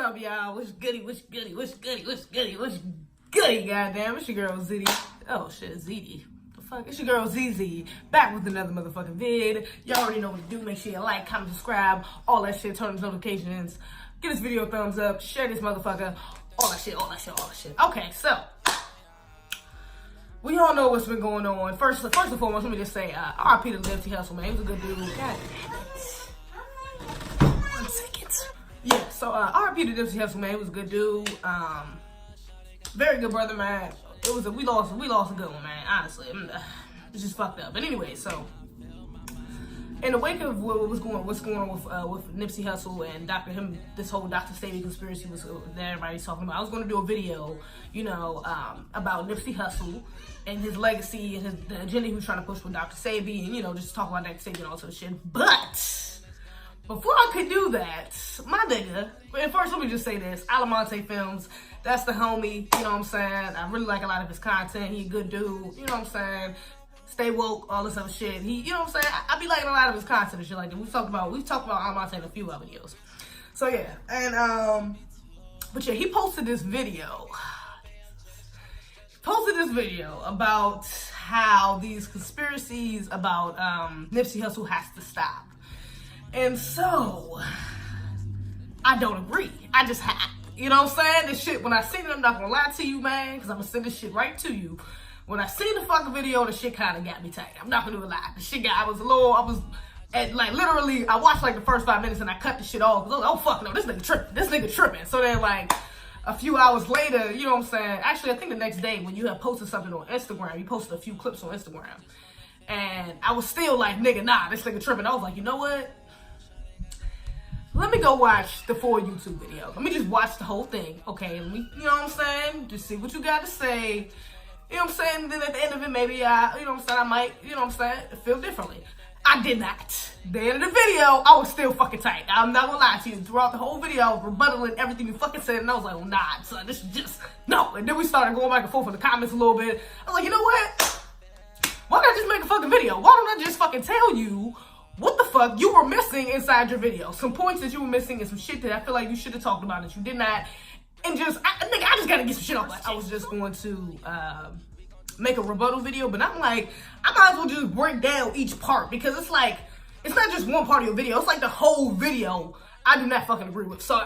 up, y'all? What's goody, goddamn? It's your girl, Zeze. Oh, shit, Zeze. The fuck? It's your girl, Zeze. Back with another motherfucking vid. Y'all already know what to do. Make sure you like, comment, subscribe, all that shit. Turn on notifications. Give this video a thumbs up. Share this motherfucker. All that shit. Okay, so. We all know what's been going on. First and foremost, let me just say, RIP to Nipsey Hussle, man. He was a good dude. God damn it. 1 second. Yeah, so RIP to Nipsey Hussle, man. He was a good dude. Very good brother, man. We lost a good one, man. Honestly, it's just fucked up. But anyway, so in the wake of what's going on with Nipsey Hussle and Dr. This whole Dr. Sebi conspiracy was that everybody's talking about. I was going to do a video, about Nipsey Hussle and his legacy and the agenda he was trying to push with Dr. Sebi, and just talk about Dr. Sebi and all sort of shit. But before I could do that, my nigga, and first let me just say this, ALMONTE FLIMS, that's the homie, you know what I'm saying? I really like a lot of his content. He a good dude, you know what I'm saying? Stay woke, all this other shit. He, you know what I'm saying? I be liking a lot of his content and shit like that. We've talked about ALMONTE in a few other videos. So yeah, and but yeah, he posted this video. About how these conspiracies about Nipsey Hussle has to stop. And so, I don't agree. I just you know what I'm saying? This shit, when I seen it, I'm not gonna lie to you, man, because I'm gonna send this shit right to you. When I seen the fucking video, the shit kind of got me tight. I'm not gonna lie. The shit got, literally, I watched like the first 5 minutes and I cut the shit off. Because I was like, oh fuck no, this nigga tripping. So then like, a few hours later, you know what I'm saying? Actually, I think the next day when you had posted something on Instagram, you posted a few clips on Instagram. And I was still like, nigga, nah, this nigga tripping. I was like, you know what? Let me go watch the full YouTube video. Let me just watch the whole thing, okay? Let me, you know what I'm saying? Just see what you got to say. You know what I'm saying? Then at the end of it, maybe you know what I'm saying? I might, you know what I'm saying? Feel differently. I did not. The end of the video, I was still fucking tight. I'm not gonna lie to you. Throughout the whole video, I was rebuttaling everything you fucking said, and I was like, oh, nah, son, this is just, no. And then we started going back and forth in the comments a little bit. I was like, you know what? Why not just make a fucking video? Why don't I just fucking tell you what the fuck you were missing inside your video? Some points that you were missing and some shit that I feel like you should have talked about that you did not. And just, I just gotta get some shit off. Like, I was just going to make a rebuttal video, but I'm like, I might as well just break down each part, because it's like, it's not just one part of your video, it's like the whole video I do not fucking agree with. So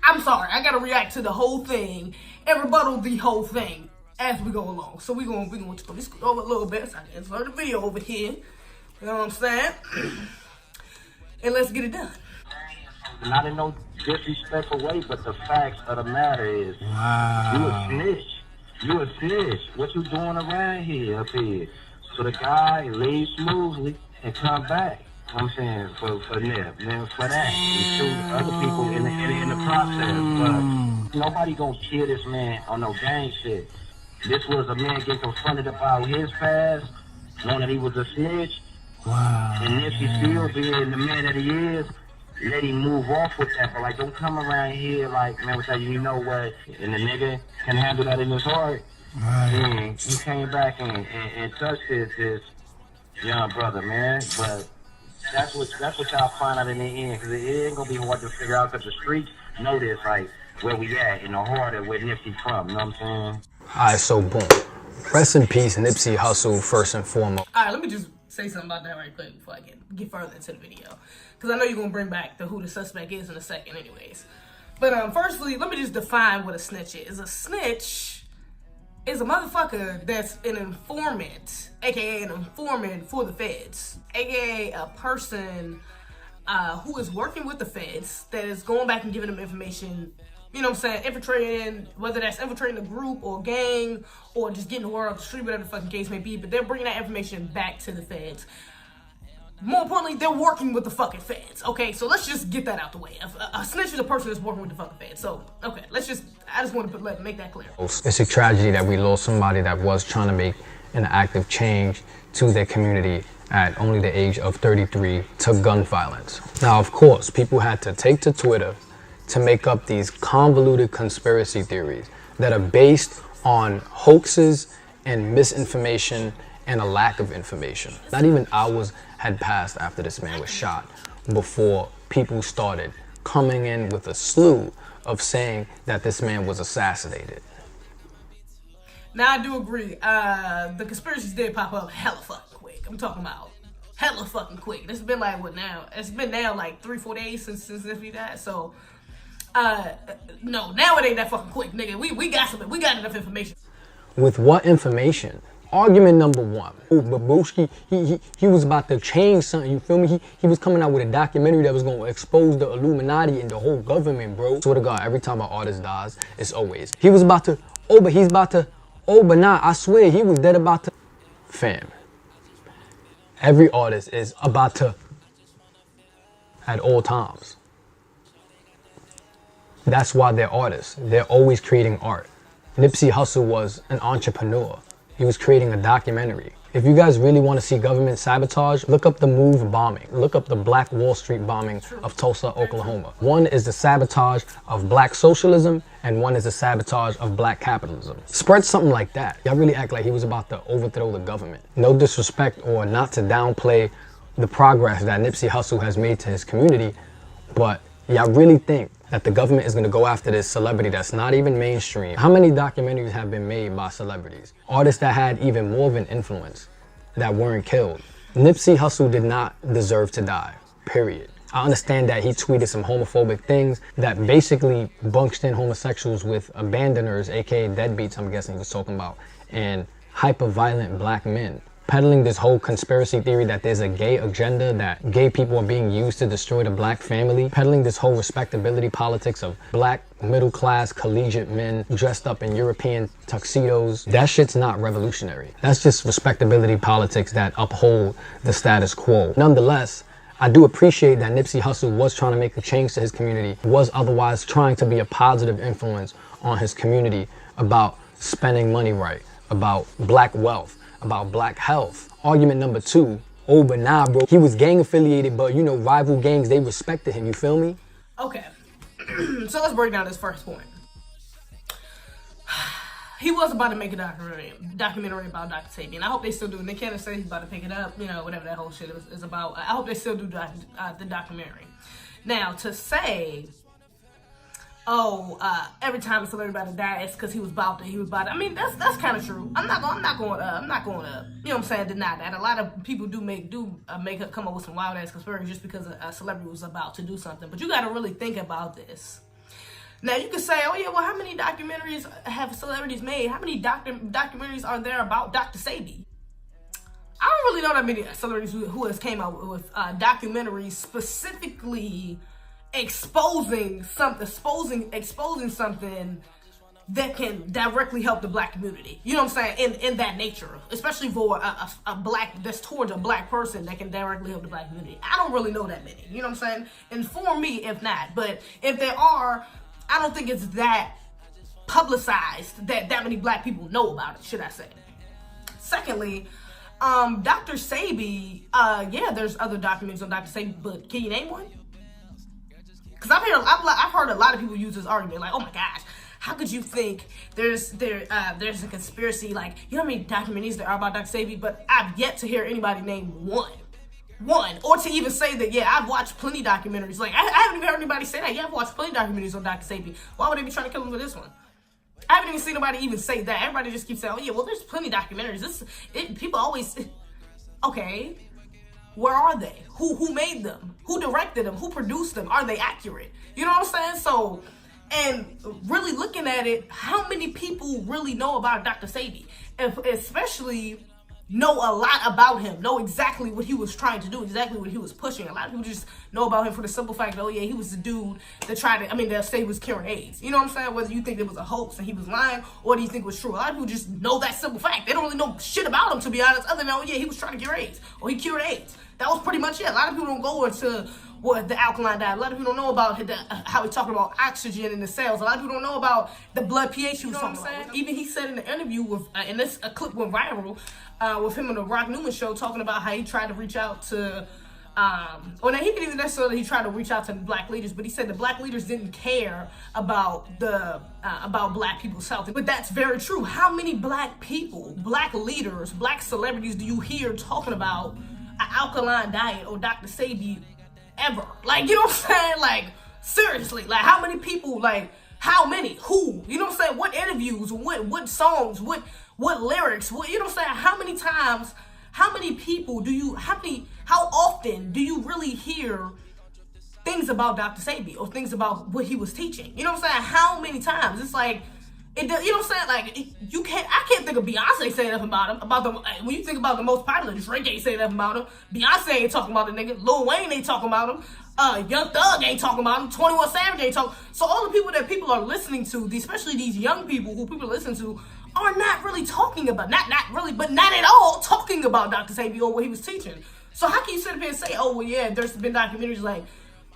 I'm sorry, I gotta react to the whole thing and rebuttal the whole thing as we go along. So we're gonna throw this over a little bit so I can insert the video over here. You know what I'm saying? And let's get it done. Not in no disrespectful way, but the facts of the matter is, wow, you a snitch. What you doing around here, up here? So the guy leaves smoothly and come back. I'm saying for Nip, then for that, and shoot other people in the process. But nobody gonna kill this man on no gang shit. This was a man getting confronted about his past, knowing that he was a snitch. Wow. And Nipsey still being the man that he is, let him move off with that. But like, don't come around here like, man, you know what, and the nigga can handle that in his heart. Right. And he came back and touched this young brother, man. But that's what y'all find out in the end, because it ain't gonna be hard to figure out, because the streets know this, like, where we at in the heart of where Nipsey from, you know what I'm saying? Alright, so boom. Rest in peace, Nipsey Hussle, first and foremost. Alright, let me just say something about that right quick before I get further into the video, because I know you're gonna bring back who the suspect is in a second anyways. But firstly, let me just define what a snitch is. A snitch is a motherfucker that's an informant, aka an informant for the feds, aka a person who is working with the feds that is going back and giving them information, you know what I'm saying, infiltrating, whether that's infiltrating a group or a gang or just getting the word off the street, whatever the fucking case may be, but they're bringing that information back to the feds. More importantly, they're working with the fucking feds, okay? So let's just get that out the way. A snitch is a person that's working with the fucking feds. So, okay, I just want to make that clear. It's a tragedy that we lost somebody that was trying to make an active change to their community at only the age of 33 to gun violence. Now, of course, people had to take to Twitter to make up these convoluted conspiracy theories that are based on hoaxes and misinformation and a lack of information. Not even hours had passed after this man was shot before people started coming in with a slew of saying that this man was assassinated. Now, I do agree. The conspiracies did pop up hella fucking quick. I'm talking about hella fucking quick. This has been like, what now? It's been now like 3-4 days since Nipsey died. So, no, now it ain't that fucking quick, nigga. We got enough information. With what information? Argument number one. Babushki, he was about to change something, you feel me? He was coming out with a documentary that was going to expose the Illuminati and the whole government, bro. Swear to God, every time an artist dies, it's always. He was about to, but nah, I swear, he was dead about to. Fam. Every artist is about to at all times. That's why they're artists. They're always creating art. Nipsey Hussle was an entrepreneur. He was creating a documentary. If you guys really want to see government sabotage, look up the MOVE bombing. Look up the Black Wall Street bombing of Tulsa, Oklahoma. One is the sabotage of black socialism, and one is the sabotage of black capitalism. Spread something like that. Y'all really act like he was about to overthrow the government. No disrespect or not to downplay the progress that Nipsey Hussle has made to his community, but y'all really think that the government is going to go after this celebrity that's not even mainstream? How many documentaries have been made by celebrities? Artists that had even more of an influence that weren't killed. Nipsey Hussle did not deserve to die, period. I understand that he tweeted some homophobic things that basically bunched in homosexuals with abandoners, aka deadbeats, I'm guessing he was talking about, and hyperviolent black men. Peddling this whole conspiracy theory that there's a gay agenda, that gay people are being used to destroy the black family. Peddling this whole respectability politics of black middle-class collegiate men dressed up in European tuxedos. That shit's not revolutionary. That's just respectability politics that uphold the status quo. Nonetheless, I do appreciate that Nipsey Hussle was trying to make a change to his community, was otherwise trying to be a positive influence on his community about spending money right, about black wealth, about black health. Argument number two, but nah, bro, he was gang affiliated, but you know, rival gangs, they respected him, you feel me? Okay, so let's break down this first point. He was about to make a documentary about Dr. Sebi, and I hope they still do. Nick Cannon said he's about to pick it up, you know, whatever that whole shit is about. I hope they still do the documentary. Now, to say, every time a celebrity about to die, it's because he was about to. I mean, that's kind of true. I'm not going to, you know what I'm saying, deny that. A lot of people come up with some wild ass conspiracies just because a celebrity was about to do something. But you got to really think about this. Now you can say, oh yeah, well, how many documentaries have celebrities made? How many documentaries are there about Dr. Sebi? I don't really know that many celebrities who has came out with documentaries specifically exposing something that can directly help the black community. You know what I'm saying? In that nature, especially for a black, that's towards a black person that can directly help the black community. I don't really know that many. You know what I'm saying? Inform me if not. But if there are, I don't think it's that publicized that many black people know about it, should I say. Secondly, Dr. Sebi, yeah, there's other documents on Dr. Sebi, but can you name one? Because I've heard a lot of people use this argument, like, oh my gosh, how could you think there's a conspiracy, like, you know how many documentaries there are about Dr. Sebi, but I've yet to hear anybody name one, or to even say that, yeah, I've watched plenty documentaries. Like, I haven't even heard anybody say that. Yeah, I've watched plenty documentaries on Dr. Sebi. Why would they be trying to kill him with this one? I haven't even seen nobody even say that. Everybody just keeps saying, oh yeah, well, there's plenty documentaries. People always, okay, where are they? Who made them? Who directed them? Who produced them? Are they accurate? You know what I'm saying? So, and really looking at it, how many people really know about Dr. Sebi? Especially know a lot about him, know exactly what he was trying to do, exactly what he was pushing. A lot of people just know about him for the simple fact that, oh yeah, he was the dude that that say he was curing AIDS. You know what I'm saying? Whether you think it was a hoax and he was lying, or do you think it was true? A lot of people just know that simple fact. They don't really know shit about him, to be honest, other than, oh yeah, he was trying to cure AIDS, or he cured AIDS. That was pretty much it. A lot of people don't go into what the alkaline diet. A lot of people don't know about how he's talking about oxygen in the cells. A lot of people don't know about the blood pH he was talking about. Even he said in the interview with, and this a clip went viral, with him on the Rock Newman show, talking about how he tried to reach out to, now he didn't even necessarily, he tried to reach out to the black leaders, but he said the black leaders didn't care about about black people's health. But that's very true. How many black people, black leaders, black celebrities do you hear talking about an alkaline diet or Dr. Sebi ever? Like, you know what I'm saying? Like, Seriously, like how many people, like how many, who, you know what I'm saying? What interviews, what songs, what lyrics, what, you know what I'm saying? How many times, how many people do you, how often do you really hear things about Dr. Sebi or things about what he was teaching? You know what I'm saying? How many times? It's like, you know what I'm saying? Like, I can't think of Beyonce saying nothing about him. When you think about the most popular, Drake ain't saying nothing about him. Beyonce ain't talking about the nigga. Lil Wayne ain't talking about him. Young Thug ain't talking about him. 21 Savage ain't talking. So all the people that people are listening to, especially these young people who people listen to, are not really talking about, not really, but not at all talking about Dr. Sebi or what he was teaching. So how can you sit up here and say, oh, well, yeah, there's been documentaries like,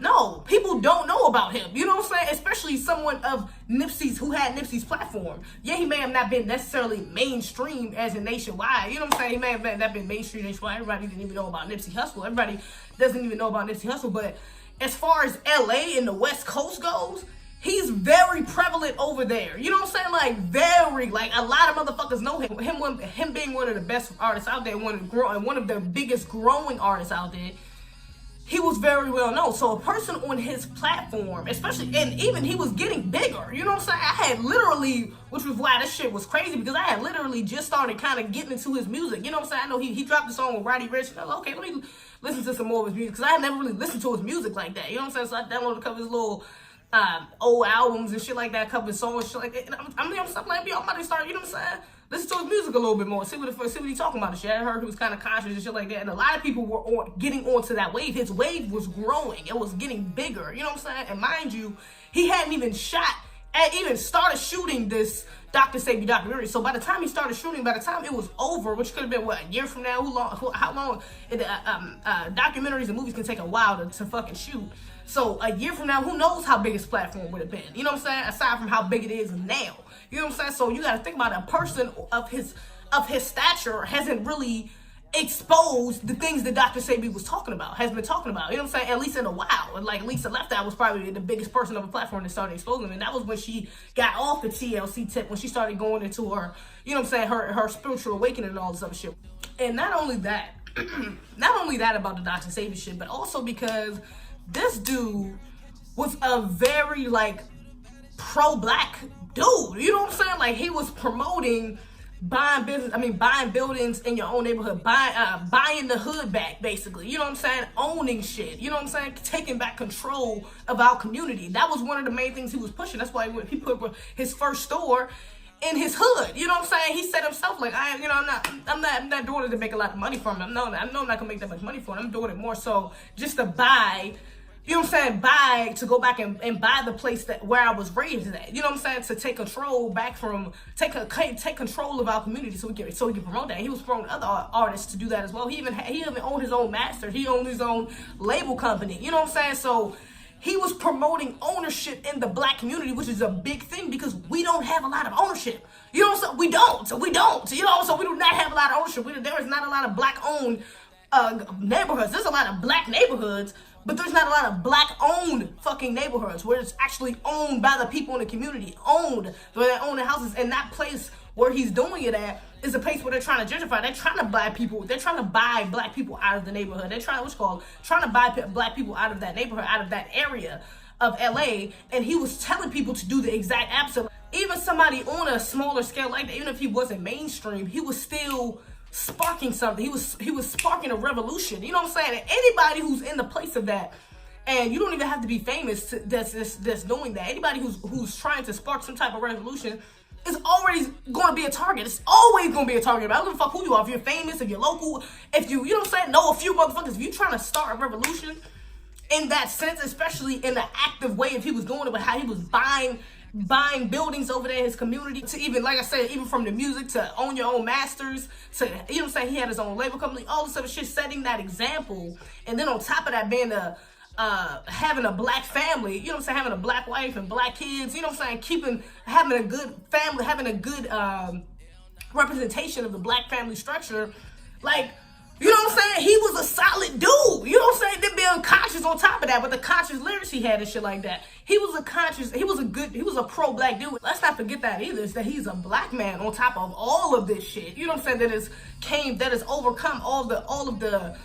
no, people don't know about him. You know what I'm saying? Especially someone of Nipsey's, who had Nipsey's platform. Yeah, he may have not been necessarily mainstream as in nationwide. You know what I'm saying? He may have not been mainstream nationwide. Everybody didn't even know about Nipsey Hussle. Everybody doesn't even know about Nipsey Hussle. But as far as LA and the West Coast goes, he's very prevalent over there. You know what I'm saying? Like, very, like, a lot of motherfuckers know him. Him being one of the best artists out there, one of the biggest growing artists out there, he was very well known. So a person on his platform, especially, and even he was getting bigger, you know what I'm saying? I had literally, which was why this shit was crazy, because I had literally just started kind of getting into his music. You know what I'm saying? I know he dropped a song with Roddy Ricch, and I was like, okay, let me listen to some more of his music, because I had never really listened to his music like that. You know what I'm saying? So I downloaded a couple of his little old albums and shit like that, a couple of songs, shit like that. And I'm something like, yo, I'm about to start, you know what I'm saying? Listen to his music a little bit more. See what he talking about and shit. I heard he was kind of conscious and shit like that. And a lot of people were getting onto that wave. His wave was growing. It was getting bigger. You know what I'm saying? And mind you, he hadn't even started shooting this Dr. Sebi documentary. So by the time he started shooting, by the time it was over, which could have been, what, a year from now? How long? Documentaries and movies can take a while to fucking shoot. So a year from now, who knows how big his platform would have been? You know what I'm saying? Aside from how big it is now. You know what I'm saying? So you got to think about a person of his stature hasn't really exposed the things that Dr. Sebi has been talking about. You know what I'm saying? At least in a while. And like Lisa Left Eye was probably the biggest person of the platform that started exposing him. And that was when she got off the TLC tip, when she started going into her, you know what I'm saying, her spiritual awakening and all this other shit. And not only that about the Dr. Sebi shit, but also because this dude was a very, like, pro-black dude. You know what I'm saying? Like, he was promoting buying buildings in your own neighborhood, buying the hood back, basically. You know what I'm saying? Owning shit. You know what I'm saying? Taking back control of our community. That was one of the main things he was pushing. That's why he put his first store in his hood. You know what I'm saying? He said himself, like, I'm not doing it to make a lot of money from him. No, I know I'm not gonna make that much money for him. I'm doing it more so just to buy. You know what I'm saying? To go back and buy the place where I was raised at. You know what I'm saying? To take control back take control of our community so we can promote that. He was promoting other artists to do that as well. He even owned his own master. He owned his own label company. You know what I'm saying? So he was promoting ownership in the black community, which is a big thing because we don't have a lot of ownership. You know what I'm saying? We don't. You know, so we do not have a lot of ownership. There is not a lot of black-owned neighborhoods. There's a lot of black neighborhoods, but there's not a lot of black-owned fucking neighborhoods where it's actually owned by the people in the community, where they own the houses. And that place where he's doing it at is a place where they're trying to gentrify. They're trying to buy people. They're trying to buy black people out of the neighborhood. They're trying to buy black people out of that neighborhood, out of that area of LA. And he was telling people to do the exact opposite. Even somebody on a smaller scale like that, even if he wasn't mainstream, he was still sparking something. He was sparking a revolution. You know what I'm saying? And anybody who's in the place of that, and you don't even have to be famous that's doing that. Anybody who's trying to spark some type of revolution is always going to be a target. It's always going to be a target. I don't give a fuck who you are. If you're famous, if you're local, if you know what I'm saying, know a few motherfuckers. If you're trying to start a revolution in that sense, especially in the active way, if he was doing it with how he was buying buildings over there in his community, to even, like I said, even from the music to own your own masters, to, you know what I'm saying, he had his own label company, all this other shit, setting that example. And then on top of that, being having a black family, you know what I'm saying, having a black wife and black kids, you know what I'm saying, having a good family, having a good representation of the black family structure, like, you know what I'm saying? He was a solid dude. You know what I'm saying? Then being conscious on top of that, with the conscious lyrics he had and shit like that. He was a pro-black dude. Let's not forget that either, is that he's a black man on top of all of this shit. You know what I'm saying? That has overcome all of the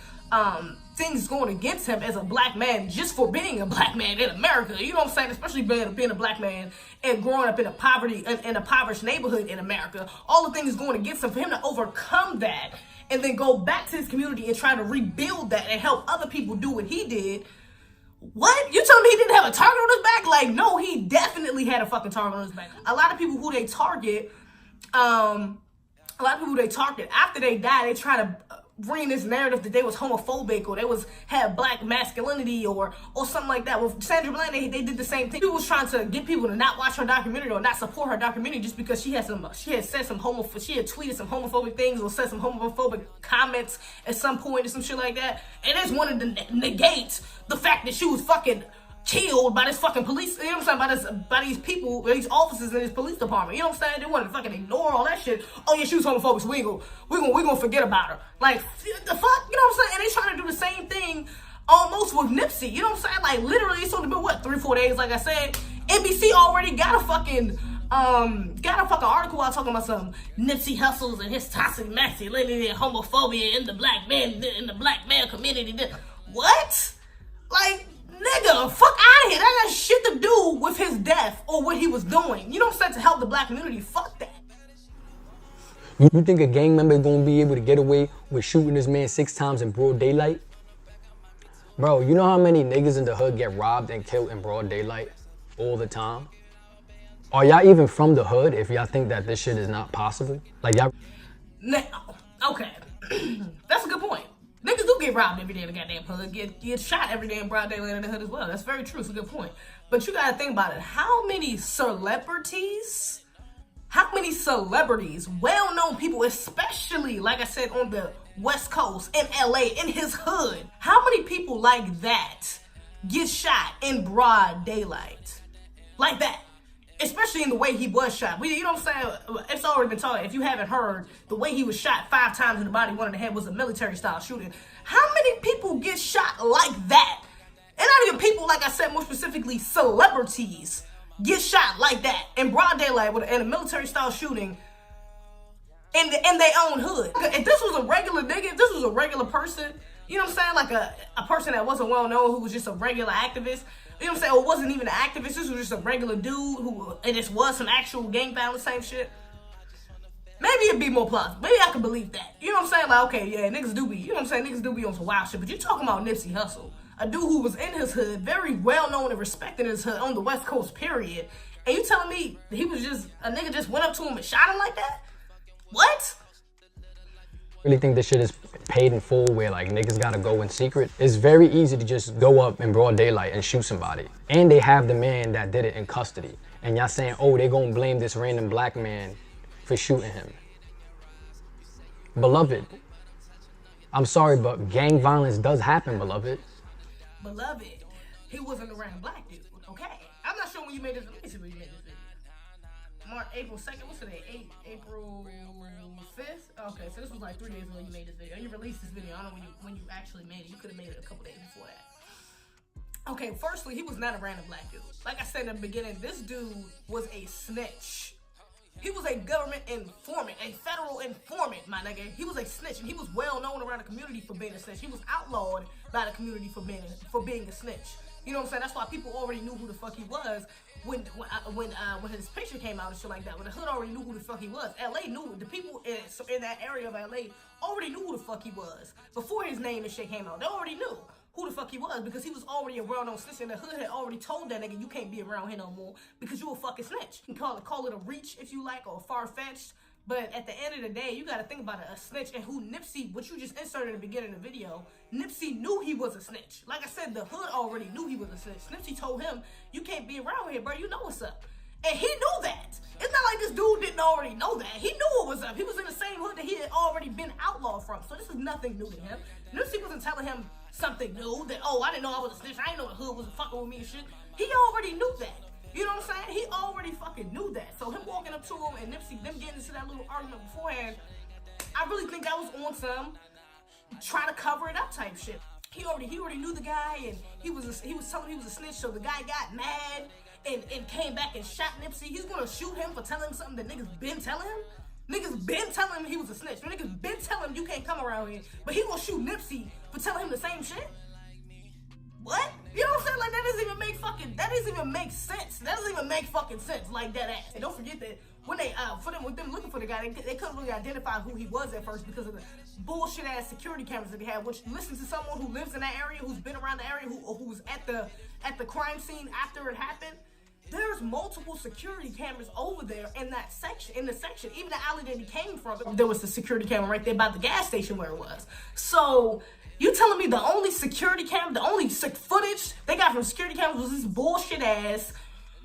things going against him as a black man just for being a black man in America. You know what I'm saying? Especially being a black man and growing up in a impoverished neighborhood in America. All the things going against him, for him to overcome that and then go back to his community and try to rebuild that and help other people do what he did. What? You telling me he didn't have a target on his back? Like, no, he definitely had a fucking target on his back. A lot of people who they target, after they die, they try to bring this narrative that they was homophobic or they had black masculinity or something like that. With Sandra Bland, they did the same thing. People was trying to get people to not watch her documentary or not support her documentary just because she had tweeted some homophobic things or said some homophobic comments at some point or some shit like that. And they just wanted to negate the fact that she was fucking killed by this fucking police, you know what I'm saying, by these people, these officers in this police department, you know what I'm saying? They wanted to fucking ignore all that shit. Oh yeah, she was homophobic, so we gonna forget about her. Like, the fuck, you know what I'm saying? And they trying to do the same thing almost with Nipsey, you know what I'm saying? Like, literally, it's only been, 3-4 days, like I said. NBC already got a fucking article out talking about some Nipsey Hussles and his toxic masculinity and homophobia in the black male community. What? Like, nigga, fuck out of here. That got shit to do with his death or what he was doing. You know what I'm saying? To help the black community. Fuck that. You think a gang member is gonna be able to get away with shooting this man 6 times in broad daylight? Bro, you know how many niggas in the hood get robbed and killed in broad daylight all the time? Are y'all even from the hood if y'all think that this shit is not possible? Like, y'all... Okay. That's a good point. Niggas do get robbed every day in the goddamn hood, get shot every day in broad daylight in the hood as well. That's very true. It's a good point. But you gotta think about it. How many celebrities, well-known people, especially, like I said, on the West Coast, in LA, in his hood, how many people like that get shot in broad daylight? Like that. Especially in the way he was shot. You know what I'm saying? It's already been taught. If you haven't heard, the way he was shot 5 times in the body, 1 in the head, was a military-style shooting. How many people get shot like that? And not even people, like I said, more specifically, celebrities get shot like that in broad daylight in a military-style shooting in their own hood. If this was a regular nigga, if this was a regular person, you know what I'm saying? Like a person that wasn't well-known, who was just a regular activist, you know what I'm saying? Or wasn't even an activist. This was just a regular dude and this was some actual gang violence, same shit. Maybe it'd be more plausible. Maybe I could believe that. You know what I'm saying? Like, okay, yeah, niggas do be, you know what I'm saying? Niggas do be on some wild shit. But you're talking about Nipsey Hussle, a dude who was in his hood, very well known and respected in his hood on the West Coast, period. And you telling me he was just, a nigga just went up to him and shot him like that? What? Really think this shit is paid in full where like niggas gotta go in secret? It's very easy to just go up in broad daylight and shoot somebody. And they have the man that did it in custody. And y'all saying, oh, they gonna blame this random black man for shooting him. Beloved, I'm sorry, but gang violence does happen, beloved. Beloved, he wasn't a random black dude, okay? I'm not sure when you made this, let me see when you made this video. April 2nd, what's today? April 5th? Okay, so this was like 3 days ago you made this video. And you released this video. I don't know when you actually made it. You could have made it a couple days before that. Okay, firstly, he was not a random black dude. Like I said in the beginning, this dude was a snitch. He was a government informant, a federal informant, my nigga. He was a snitch, and he was well known around the community for being a snitch. He was outlawed by the community for being a snitch. You know what I'm saying? That's why people already knew who the fuck he was when his picture came out and shit like that. When the hood already knew who the fuck he was. LA knew, the people in that area of LA already knew who the fuck he was. Before his name and shit came out, they already knew who the fuck he was because he was already a well-known snitch, and the hood had already told that nigga, you can't be around here no more because you a fucking snitch. You can call it a reach if you like, or far-fetched, but at the end of the day, you gotta think about it, a snitch, and who Nipsey, what you just inserted in the beginning of the video, Nipsey knew he was a snitch. Like I said, the hood already knew he was a snitch. Nipsey told him, you can't be around here, bro, you know what's up. And he knew that. It's not like this dude didn't already know that. He knew what was up. He was in the same hood that he had already been outlawed from. So this is nothing new to him. Nipsey wasn't telling him something new that, oh, I didn't know I was a snitch. I didn't know the hood was fucking with me and shit. He already knew that. You know what I'm saying? He already fucking knew that. So him walking up to him and Nipsey, them getting into that little argument beforehand, I really think that was on some try to cover it up type shit. He already knew the guy, and he was telling him he was a snitch, so the guy got mad and came back and shot Nipsey. He's gonna shoot him for telling him something that niggas been telling him? Niggas been telling him he was a snitch. Niggas been telling him you can't come around here. But he gonna shoot Nipsey for telling him the same shit? What? You know what I'm saying? Like, that doesn't even make sense. That doesn't even make fucking sense. Like, that ass. And don't forget that when they, with them looking for the guy, they couldn't really identify who he was at first because of the bullshit ass security cameras that they had, which, listen to someone who lives in that area, who's been around the area, who was at the crime scene after it happened. There's multiple security cameras over there in that section, even the alley that he came from. There was the security camera right there by the gas station where it was. So, you telling me the only security camera, the only footage they got from security cameras was this bullshit ass,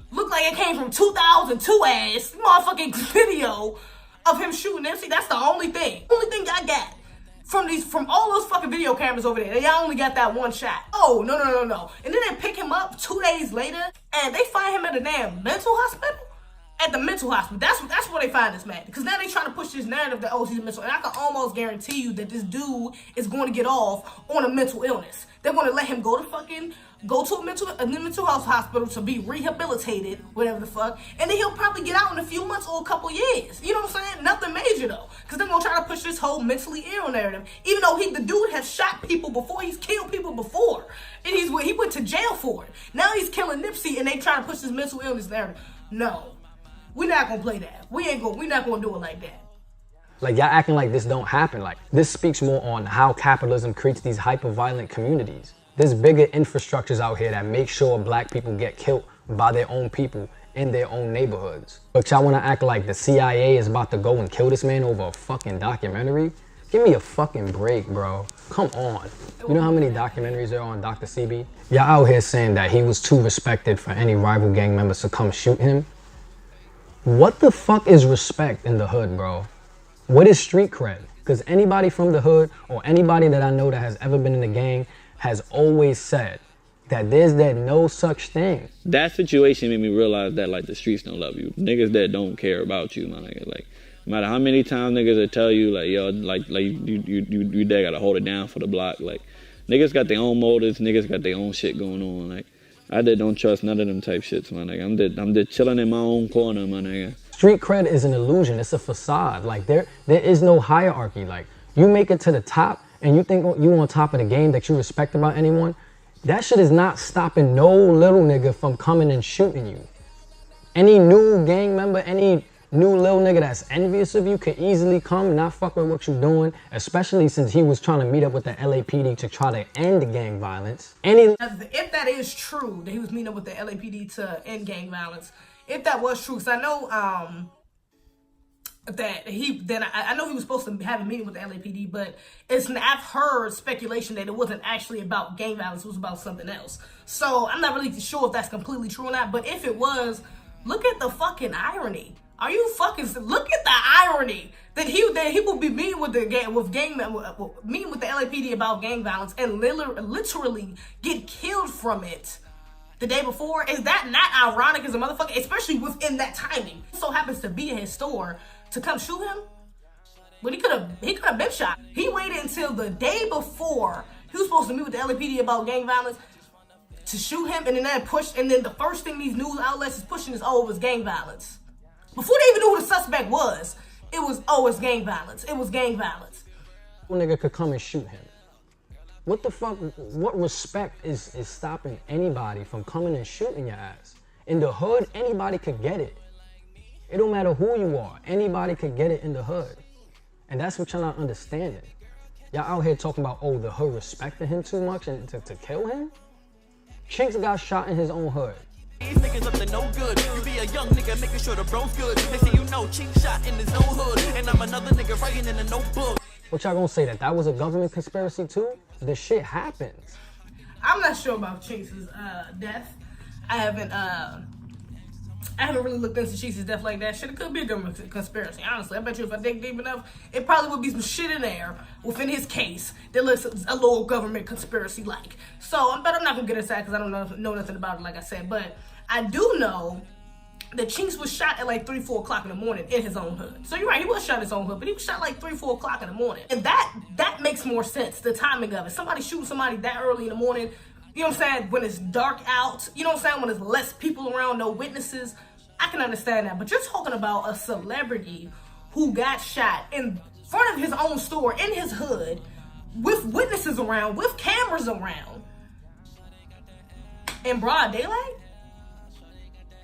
looked like it came from 2002 ass motherfucking video of him shooting Nipsey? That's the only thing. Only thing I got from all those fucking video cameras over there. Y'all only got that one shot. Oh, no. And then they pick him up 2 days later and they find him at a damn mental hospital? At the mental hospital. That's where they find this man. Because now they trying to push this narrative that, oh, he's mental. And I can almost guarantee you that this dude is going to get off on a mental illness. They're going to let him go to a mental health hospital to be rehabilitated, whatever the fuck. And then he'll probably get out in a few months or a couple years. You know what I'm saying? Nothing major though. Because they're going to try to push this whole mentally ill narrative. Even though the dude has shot people before, he's killed people before. And he went to jail for it. Now he's killing Nipsey and they trying to push this mental illness narrative. No. We're not gonna play that. We're not gonna do it like that. Like, y'all acting like this don't happen. Like, this speaks more on how capitalism creates these hyper-violent communities. There's bigger infrastructures out here that make sure black people get killed by their own people in their own neighborhoods. But y'all wanna act like the CIA is about to go and kill this man over a fucking documentary? Give me a fucking break, bro. Come on. You know how many documentaries there are on Dr. Sebi? Y'all out here saying that he was too respected for any rival gang members to come shoot him? What the fuck is respect in the hood, bro? What is street cred? Because anybody from the hood or anybody that I know that has ever been in the gang has always said that there's no such thing. That situation made me realize that, like, the streets don't love you. Niggas that don't care about you, my nigga. Like, no matter how many times niggas will tell you, like, yo, like you there gotta hold it down for the block. Like, niggas got their own motives, niggas got their own shit going on. Like, I don't trust none of them type shits, my nigga. I'm just chilling in my own corner, my nigga. Street cred is an illusion. It's a facade. Like, there is no hierarchy. Like, you make it to the top and you think you on top of the game, that you respect about anyone. That shit is not stopping no little nigga from coming and shooting you. Any new gang member, any new little nigga that's envious of you could easily come and not fuck with what you're doing, especially since he was trying to meet up with the LAPD to try to end gang violence. If that is true, that he was meeting up with the LAPD to end gang violence, if that was true, because I know I know he was supposed to have a meeting with the LAPD, but I've heard speculation that it wasn't actually about gang violence, it was about something else. So I'm not really sure if that's completely true or not, but if it was, look at the fucking irony. Are you fucking, look at the irony that he will be meeting with meeting with the LAPD about gang violence and literally get killed from it the day before. Is that not ironic as a motherfucker, especially within that timing? It so happens to be in his store to come shoot him, but he could have been shot. He waited until the day before he was supposed to meet with the LAPD about gang violence to shoot him, and then the first thing these news outlets is pushing is, oh, it was gang violence. Before they even knew who the suspect was, it was, oh, it's gang violence. It was gang violence. Nigga could come and shoot him. What the fuck, what respect is stopping anybody from coming and shooting your ass? In the hood, anybody could get it. It don't matter who you are. Anybody could get it in the hood. And that's what y'all not understanding. Y'all out here talking about, oh, the hood respected him too much and to kill him? Chinks got shot in his own hood. These niggas up to no good. You be a young nigga making sure the bro's good. They say you know Chink shot in his own hood, and I'm another nigga writing in a notebook. What y'all gonna say, that was a government conspiracy too? This shit happens. I'm not sure about Chink's death. I haven't really looked into Chink's death like that. Shit, it could be a government conspiracy. Honestly, I bet you if I dig deep enough, it probably would be some shit in there within his case that looks a little government conspiracy-like. So, I'm not gonna get inside because I don't know nothing about it, like I said. But I do know that Chinks was shot at like 3, 4 o'clock in the morning in his own hood. So you're right, he was shot in his own hood, but he was shot like 3, 4 o'clock in the morning. And that makes more sense, the timing of it. Somebody shooting somebody that early in the morning, you know what I'm saying, when it's dark out, you know what I'm saying, when there's less people around, no witnesses, I can understand that. But you're talking about a celebrity who got shot in front of his own store in his hood with witnesses around, with cameras around, in broad daylight?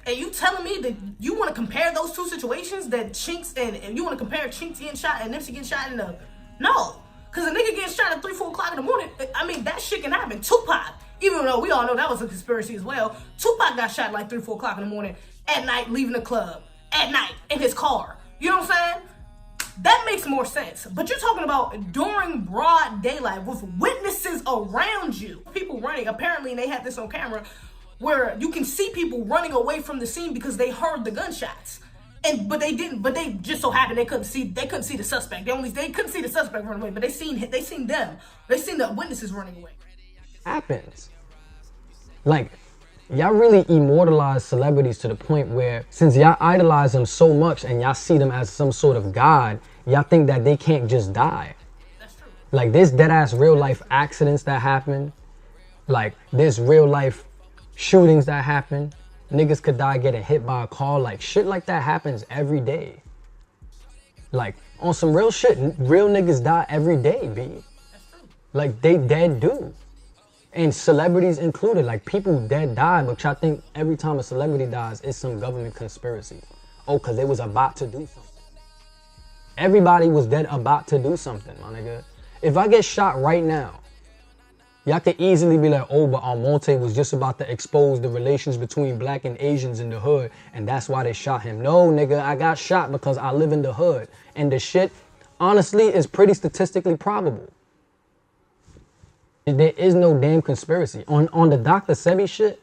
And you telling me that you want to compare those two situations, that Chinks and you want to compare Chinks getting shot and Nipsey getting shot in the... No. Because a nigga getting shot at 3, 4 o'clock in the morning, I mean, that shit can happen. Tupac, even though we all know that was a conspiracy as well, Tupac got shot like 3, 4 o'clock in the morning at night, leaving the club, at night, in his car. You know what I'm saying? That makes more sense. But you're talking about during broad daylight with witnesses around you. People running, apparently they had this on camera, where you can see people running away from the scene because they heard the gunshots. But they just so happened they couldn't see the suspect. They couldn't see the suspect run away, but they seen them. They seen the witnesses running away. Happens. Like, y'all really immortalize celebrities to the point where, since y'all idolize them so much and y'all see them as some sort of god, y'all think that they can't just die. That's true. Like, there's dead ass real life accidents that happen. Like, there's real life shootings that happen. Niggas could die getting hit by a car. Like, shit like that happens every day. Like, on some real shit, real niggas die every day, B. That's true. Like, they dead do. And celebrities included. Like, people dead die, but y'all think every time a celebrity dies, it's some government conspiracy. Oh, because they was about to do something. Everybody was dead about to do something, my nigga. If I get shot right now, y'all could easily be like, oh, but ALMONTE was just about to expose the relations between black and Asians in the hood, and that's why they shot him. No, nigga, I got shot because I live in the hood. And the shit, honestly, is pretty statistically probable. There is no damn conspiracy. On the Dr. Sebi shit,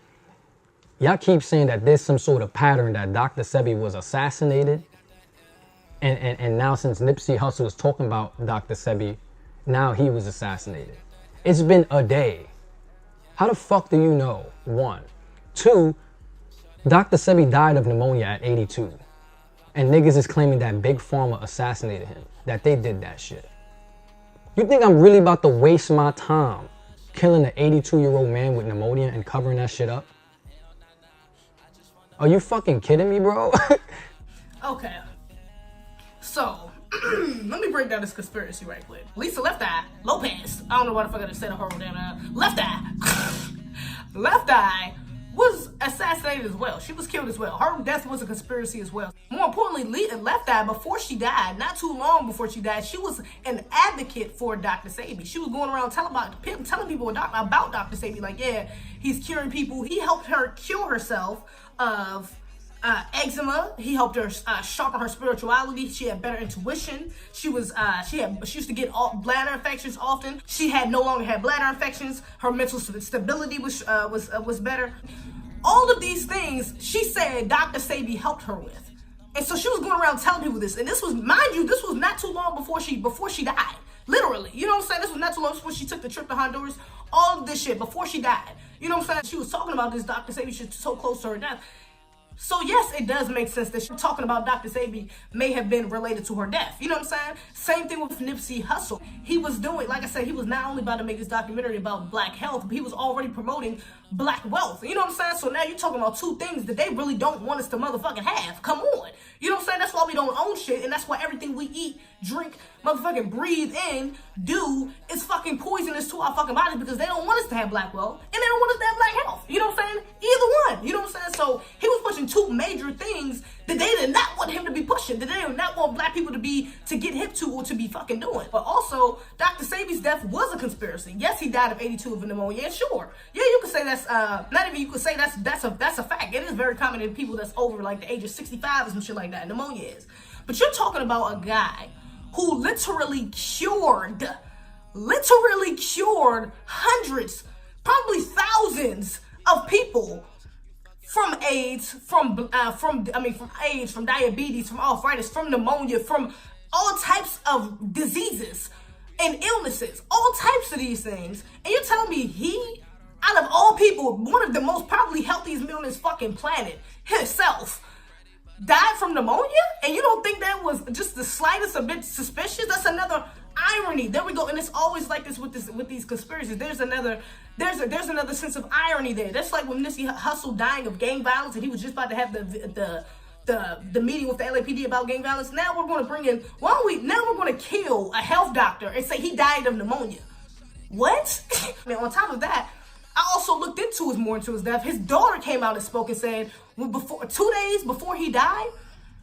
y'all keep saying that there's some sort of pattern that Dr. Sebi was assassinated. And now since Nipsey Hussle is talking about Dr. Sebi, now he was assassinated. It's been a day. How the fuck do you know? 1. 2, Dr. Sebi died of pneumonia at 82. And niggas is claiming that Big Pharma assassinated him. That they did that shit. You think I'm really about to waste my time killing an 82-year-old man with pneumonia and covering that shit up? Are you fucking kidding me, bro? Okay. So, let me break down this conspiracy right quick. Lisa Left Eye Lopez, I don't know why the fuck I just said a horrible damn name. Left Eye. Left Eye was assassinated as well. She was killed as well. Her death was a conspiracy as well. More importantly, Left Eye, before she died, not too long before she died, she was an advocate for Dr. Sebi. She was going around telling people about Dr. Sebi, like, yeah, he's curing people. He helped her cure herself of eczema. He helped her sharpen her spirituality. She had better intuition. She used to get bladder infections often. She no longer had bladder infections. Her mental stability was better. All of these things, she said Dr. Sebi helped her with. And so she was going around telling people this. And this was, mind you, this was not too long before she died. Literally. You know what I'm saying? This was not too long before she took the trip to Honduras. All of this shit before she died. You know what I'm saying? She was talking about this Dr. Sebi shit so close to her death. So yes, it does make sense that she's talking about Dr. Sebi may have been related to her death. You know what I'm saying? Same thing with Nipsey Hussle. He was doing, like I said, he was not only about to make this documentary about black health, but he was already promoting black wealth. You know what I'm saying? So now you're talking about two things that they really don't want us to motherfucking have. Come on. You know what I'm saying? That's why we don't own shit, and that's why everything we eat, drink, motherfucking breathe in, do, is fucking poisonous to our fucking bodies because they don't want us to have black wealth, and they don't want us to have black health. You know what I'm saying? Either one. You know what I'm saying? So he was pushing two major things that they did not want him to be pushing, that they did not want black people to get hip to or to be fucking doing. But also, Dr. Sebi's death was a conspiracy. Yes, he died of 82 of pneumonia. And sure, yeah, you could say that's a fact. It is very common in people that's over like the age of 65 or some shit like that. Pneumonia is. But you're talking about a guy who literally cured hundreds, probably thousands of people from AIDS, from AIDS, from diabetes, from arthritis, from pneumonia, from all types of diseases and illnesses, all types of these things. And you're telling me he, out of all people, one of the most probably healthiest men on this fucking planet, himself, died from pneumonia? And you don't think that was just the slightest a bit suspicious? That's another irony. There we go. And it's always like this with these conspiracies. There's another sense of irony there. That's like when Nipsey Hussle dying of gang violence and he was just about to have the the meeting with the LAPD about gang violence. Now we're going to bring in, now we're going to kill a health doctor and say he died of pneumonia. What? I mean, on top of that, I also looked more into his death. His daughter came out and spoke and said, 2 days before he died,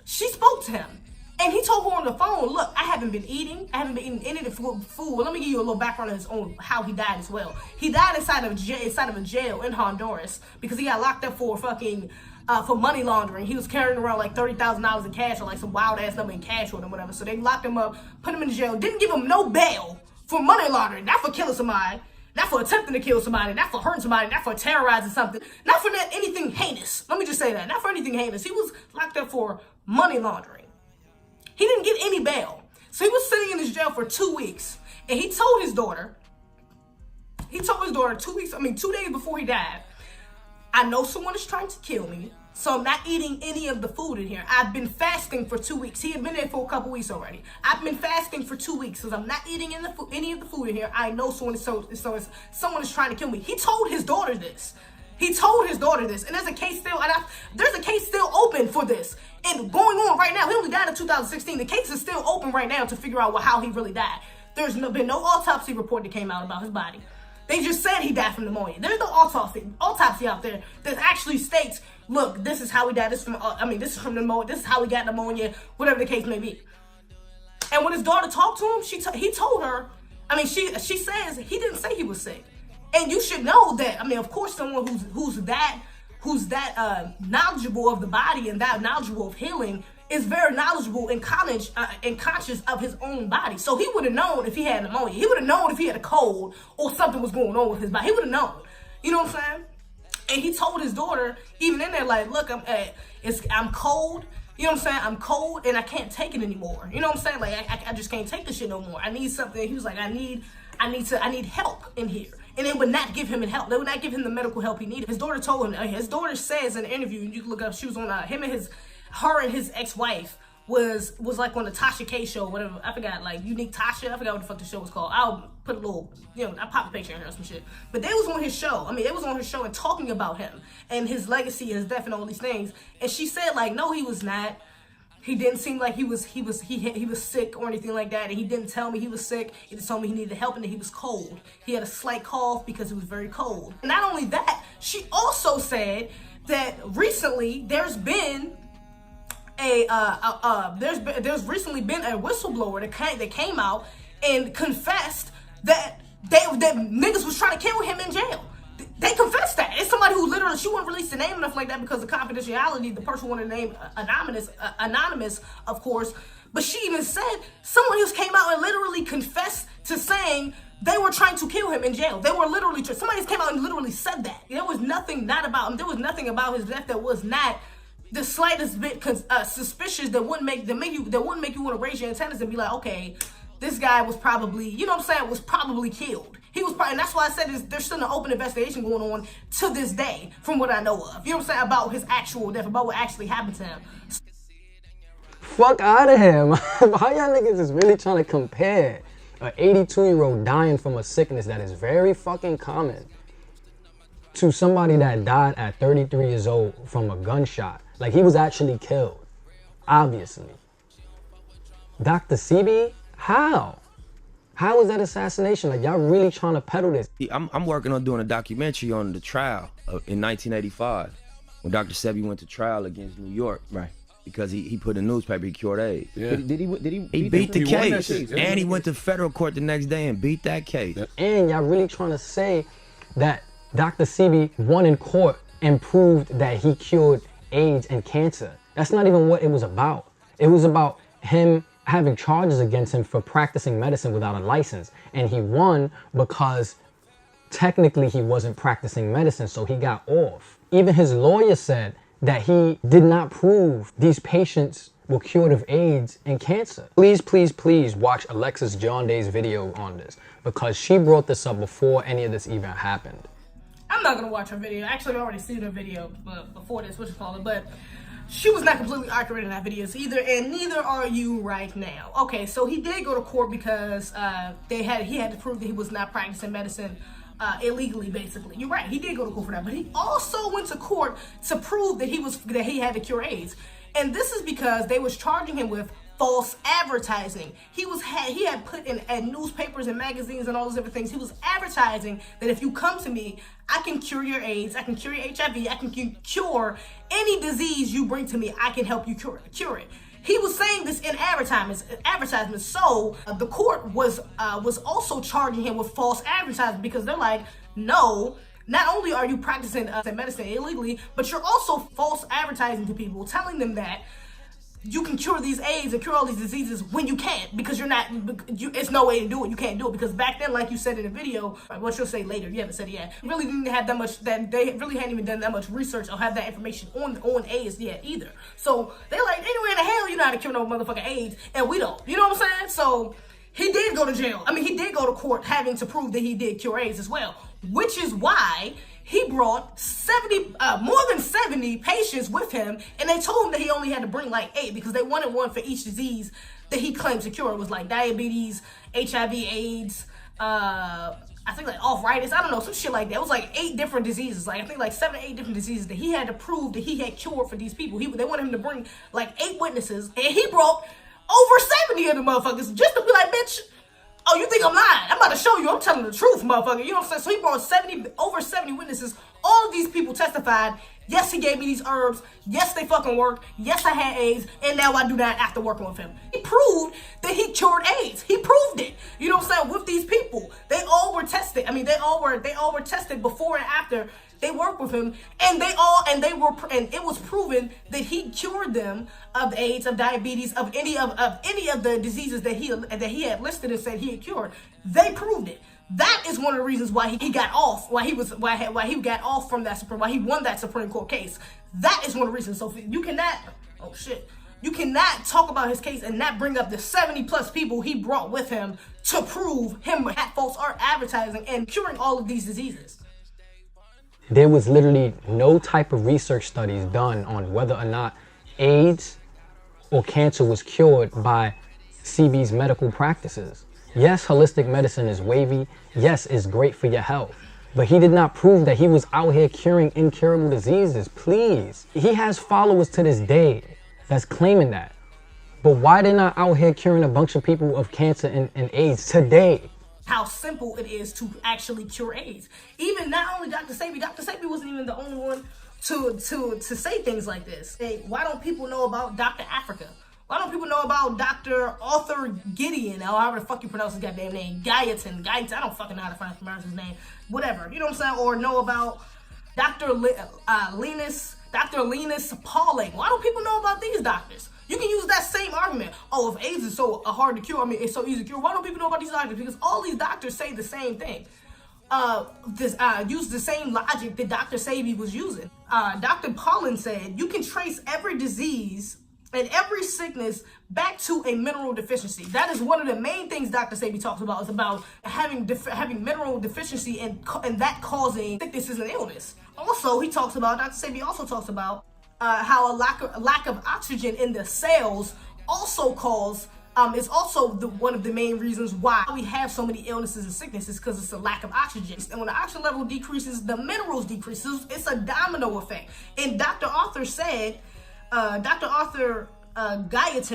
she spoke to him. And he told her on the phone, look, I haven't been eating any of the food. Well, let me give you a little background on his own, how he died as well. He died inside of a jail in Honduras because he got locked up for for money laundering. He was carrying around like $30,000 in cash or like some wild ass number in cash or whatever. So they locked him up, put him in jail, didn't give him no bail for money laundering, not for killing somebody, not for attempting to kill somebody, not for hurting somebody, not for terrorizing something, not for anything heinous. Let me just say that, not for anything heinous. He was locked up for money laundering. He didn't get any bail. So he was sitting in his jail for 2 weeks. And he told his daughter 2 days before he died, I know someone is trying to kill me, so I'm not eating any of the food in here. I've been fasting for 2 weeks. He had been there for a couple weeks already. I've been fasting for 2 weeks because I'm not eating any of the food in here. I know someone is trying to kill me. He told his daughter this. And there's a case still open for this and going on right now. He only died in 2016. The case is still open right now to figure out how he really died. There's been no autopsy report that came out about his body. They just said he died from pneumonia. There's no autopsy out there that actually states, look, this is how he died. This is from pneumonia. This is how he got pneumonia. Whatever the case may be. And when his daughter talked to him, he told her. She says he didn't say he was sick. And you should know that. Of course, someone who's that knowledgeable of the body and that knowledgeable of healing is very knowledgeable and conscious of his own body. So he would have known if he had pneumonia. He would have known if he had a cold or something was going on with his body. He would have known. You know what I'm saying? And he told his daughter, even in there, like, look, I'm cold. You know what I'm saying? I'm cold and I can't take it anymore. You know what I'm saying? Like, I just can't take this shit no more. I need something. He was like, I need help in here. And they would not give him help. They would not give him the medical help he needed. His daughter told him, his daughter says in an interview, and you can look up, she was on her and his ex-wife was like on the Tasha K show, whatever. I forgot, like Unique Tasha. I forgot what the fuck the show was called. I'll put a little, I pop a picture in here or some shit. But they was on his show. They was on his show and talking about him and his legacy, his death, and all these things. And she said, like, no, he was not. He didn't seem like he was sick or anything like that. And he didn't tell me he was sick. He just told me he needed help and that he was cold. He had a slight cough because it was very cold. And not only that, she also said that recently there's been there's recently been a whistleblower that came out and confessed that niggas was trying to kill him in jail. They confessed that. It's somebody who literally, she wouldn't release the name enough like that because of confidentiality. The person wanted to name anonymous, of course. But she even said someone else came out and literally confessed to saying they were trying to kill him in jail. They were literally, somebody else came out and literally said that. There was nothing about his death that was not the slightest bit suspicious that wouldn't make you want to raise your antennas and be like, okay, this guy was probably, was probably killed. He was probably, and that's why I said there's still an open investigation going on to this day, from what I know of. You know what I'm saying? About his actual death, about what actually happened to him. Fuck out of him. How y'all niggas is really trying to compare an 82-year-old dying from a sickness that is very fucking common to somebody that died at 33 years old from a gunshot? Like, he was actually killed, obviously. Dr. Sebi, how? How is that assassination? Like, y'all really trying to peddle this? I'm working on doing a documentary on the trial in 1985 when Dr. Sebi went to trial against New York. Right. Because he put in the newspaper he cured AIDS. Yeah. Did he beat the case. And he went to federal court the next day and beat that case. Yep. And y'all really trying to say that Dr. Sebi won in court and proved that he cured AIDS and cancer. That's not even what it was about. It was about him having charges against him for practicing medicine without a license. And he won because technically he wasn't practicing medicine, so he got off. Even his lawyer said that he did not prove these patients were cured of AIDS and cancer. Please, please, please watch Alexis John Day's video on this, because she brought this up before any of this even happened. I'm not gonna watch her video. Actually, I already seen her video before this, but she was not completely accurate in that video either, and neither are you right now. Okay, so he did go to court because he had to prove that he was not practicing medicine illegally, basically. You're right, he did go to court for that, but he also went to court to prove that he had to cure AIDS. And this is because they was charging him with false advertising. He had put in newspapers and magazines and all those different things. He was advertising that if you come to me, I can cure your AIDS, I can cure your HIV, I can cure any disease you bring to me, I can help you cure it. He was saying this in advertisements. So the court was also charging him with false advertising, because they're like, no, not only are you practicing medicine illegally, but you're also false advertising to people, telling them that you can cure these AIDS and cure all these diseases when you can't, because it's no way to do it. You can't do it because back then, like you said in the video, what you'll say later, you haven't said it yet, really didn't have that much, that they really hadn't even done that much research or have that information on AIDS yet either. So they're like, anywhere in the hell you know how to cure no motherfucking AIDS, and we don't. You know what I'm saying? So he did go to jail. I mean, he did go to court having to prove that he did cure AIDS as well, which is why he brought more than 70 patients with him, and they told him that he only had to bring like 8 because they wanted one for each disease that he claimed to cure. It was like diabetes, HIV, AIDS, I think like arthritis, I don't know, some shit like that. It was like 8 different diseases, like I think like 7 or 8 different diseases that he had to prove that he had cured for these people. They wanted him to bring like 8 witnesses, and he brought over 70 of the motherfuckers just to be like, bitch, oh, you think I'm lying? I'm about to show you I'm telling the truth, motherfucker. You know what I'm saying? So he brought over 70 witnesses. All of these people testified, yes, he gave me these herbs. Yes, they fucking work. Yes, I had AIDS. And now I do that after working with him. He proved that he cured AIDS. He proved it. You know what I'm saying? With these people. They all were tested. I mean, they all were tested before and after they worked with him, and it was proven that he cured them of AIDS, of diabetes, of any of the diseases that he had listed and said he had cured. They proved it. That is one of the reasons why he got off, why he got off from that why he won that Supreme Court case. That is one of the reasons. So you cannot talk about his case and not bring up the 70 plus people he brought with him to prove him had false art advertising and curing all of these diseases. There was literally no type of research studies done on whether or not AIDS or cancer was cured by Sebi's medical practices. Yes, holistic medicine is wavy. Yes, it's great for your health. But he did not prove that he was out here curing incurable diseases. Please. He has followers to this day that's claiming that. But why they not out here curing a bunch of people of cancer and AIDS today? How simple it is to actually cure AIDS. Even not only Dr. Sebi wasn't even the only one to say things like this. Hey, why don't people know about Dr. Africa? Why don't people know about Dr. Arthur Gideon, or however the fuck you pronounce his goddamn name? Guyton, I don't fucking know how to pronounce his name. Whatever, you know what I'm saying? Or know about Dr. Linus Pauling. Why don't people know about these doctors? You can use that same argument. Oh, if AIDS is so hard to cure, I mean, it's so easy to cure, why don't people know about these doctors? Because all these doctors say the same thing. Use the same logic that Dr. Sebi was using. Dr. Pauling said, you can trace every disease and every sickness back to a mineral deficiency. That is one of the main things Dr. Sebi talks about, is about having mineral deficiency and that causing sicknesses and illness. Also, Dr. Sebi also talks about how a lack of oxygen in the cells also is also one of the main reasons why we have so many illnesses and sicknesses, because it's a lack of oxygen. And when the oxygen level decreases, the minerals decrease. It's a domino effect. And Dr. Arthur said, Guyton,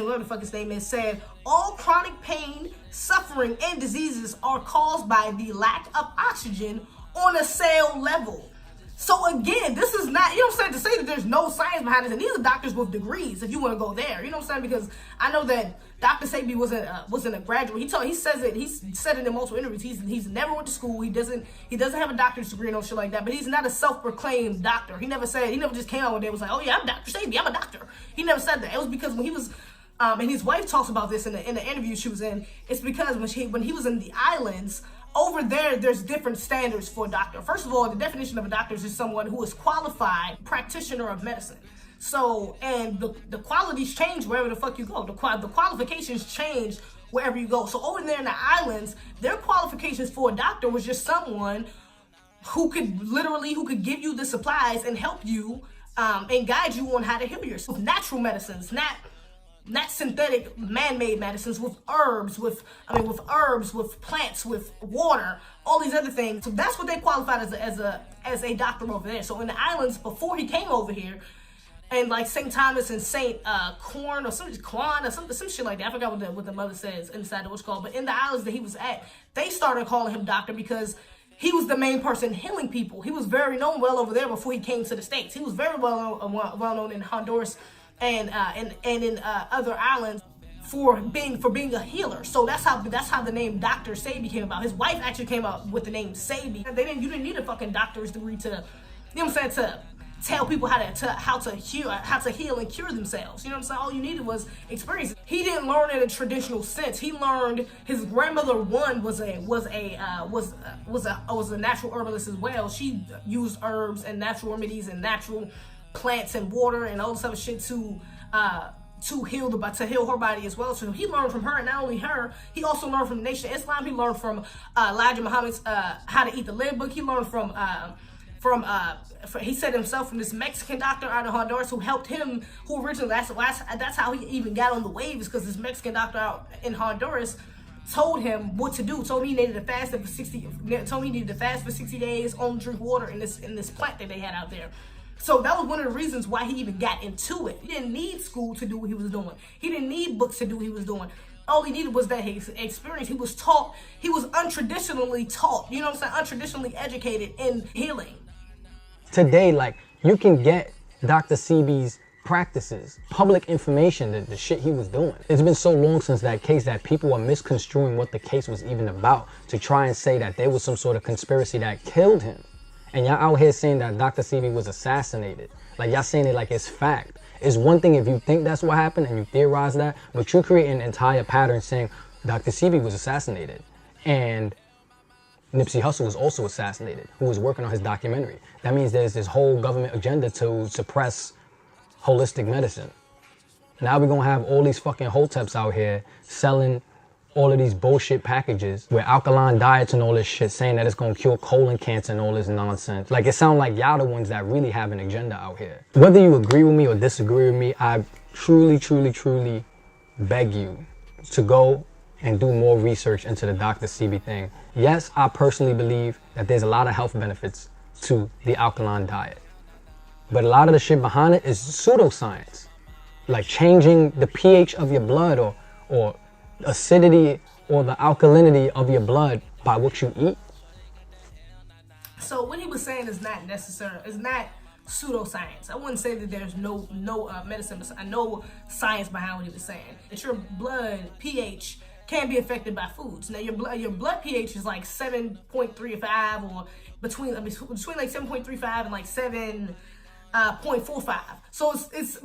whatever the fuck his name is, said, all chronic pain, suffering, and diseases are caused by the lack of oxygen on a cell level. So again, this is not, you know what I'm saying, to say that there's no science behind this, and these are doctors with degrees, if you want to go there, you know what I'm saying, because I know that Dr. Sebi wasn't a graduate. He said it in multiple interviews. He's never went to school. He doesn't have a doctorate degree and no shit like that. But he's not a self-proclaimed doctor. He never just came out one day and was like, oh yeah, I'm Dr. Sebi, I'm a doctor. He never said that. It was because when he was, and his wife talks about this in the interview she was in. It's because when he was in the islands. Over there's different standards for a doctor. First of all, the definition of a doctor is just someone who is qualified practitioner of medicine. So, and the qualities change wherever the fuck you go. The qualifications change wherever you go. So over there in the islands, their qualifications for a doctor was just someone who could give you the supplies and help you and guide you on how to heal yourself. Natural medicines, not synthetic man-made medicines, with herbs, with plants, with water, all these other things. So that's what they qualified as a doctor over there. So in the islands, before he came over here, and like St. Thomas and St. Corn or some shit like that. I forgot what the mother says inside of what's called. But in the islands that he was at, they started calling him doctor because he was the main person healing people. He was very known well over there before he came to the States. He was very well known in Honduras and in other islands for being a healer. So that's how the name Dr. Sebi came about. His wife actually came up with the name Sebi. You didn't need a fucking doctor's degree to, you know what I'm saying, to tell people how to heal and cure themselves. You know what I'm saying? All you needed was experience. He didn't learn in a traditional sense. He learned his grandmother was a natural herbalist as well. She used herbs and natural remedies and natural plants and water and all this other shit to heal her body as well. So he learned from her, and not only her, he also learned from the Nation of Islam. He learned from Elijah Muhammad's How to Eat the Live book. He learned from he said himself, from this Mexican doctor out of Honduras who helped him, who originally, that's how he even got on the waves, because this Mexican doctor out in Honduras told him what to do, told him he needed to fast for 60 days, only drink water in this plant that they had out there. So that was one of the reasons why he even got into it. He didn't need school to do what he was doing. He didn't need books to do what he was doing. All he needed was that his experience. He was taught, he was untraditionally taught, you know what I'm saying, untraditionally educated in healing. Today, like, you can get Dr. Sebi's practices, public information, the shit he was doing. It's been so long since that case that people are misconstruing what the case was even about to try and say that there was some sort of conspiracy that killed him. And y'all out here saying that Dr. Sebi was assassinated. Like, y'all saying it like it's fact. It's one thing if you think that's what happened and you theorize that, but you're creating an entire pattern saying Dr. Sebi was assassinated. And Nipsey Hussle was also assassinated, who was working on his documentary. That means there's this whole government agenda to suppress holistic medicine. Now we're gonna have all these fucking hoteps out here selling all of these bullshit packages with alkaline diets and all this shit, saying that it's gonna cure colon cancer and all this nonsense. Like, it sounds like y'all the ones that really have an agenda out here. Whether you agree with me or disagree with me, I truly, truly, truly beg you to go and do more research into the Dr. Sebi thing. Yes, I personally believe that there's a lot of health benefits to the alkaline diet. But a lot of the shit behind it is pseudoscience. Like changing the pH of your blood or acidity or the alkalinity of your blood by what you eat. So what he was saying is not necessary. It's not pseudoscience. I wouldn't say that there's no medicine, no science behind what he was saying. That your blood pH can be affected by foods. Now your blood pH is like 7.35 or between like 7.35 and like 7.45. So it's